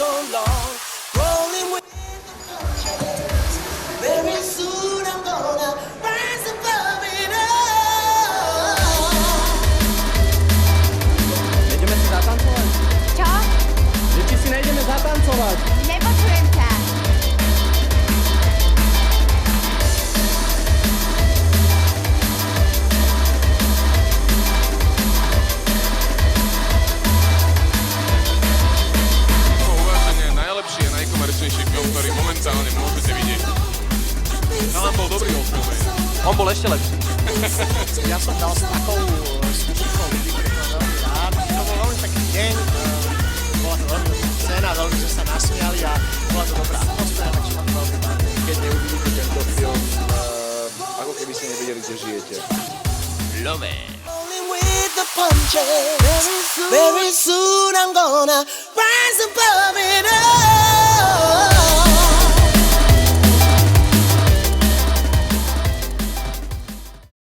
so long, rolling with the punches. Very soon I'm gonna rise above it all. Nejdeme si zatancovať? Čo? Že či si nejdeme zatancovať? Nepočujem ťa. Uváženie najlepší a najkomerčnejší film, ktorý momentálne môžete vidieť. Chalan bol dobrý o filme. On bol ešte lepší. Ja som dal s takou skupinou ľudí, ktorí ma veľmi rád. To bol veľmi pekný deň, bola to veľmi dobrá scéna, veľmi sme sa nasmiali a bola to dobrá atmosféra, takže ma to veľmi baví. Keď neuvidíte tento film, ako keby ste nevedeli, že žijete. Rolling with the punches. Very soon I'm gonna rise above it all.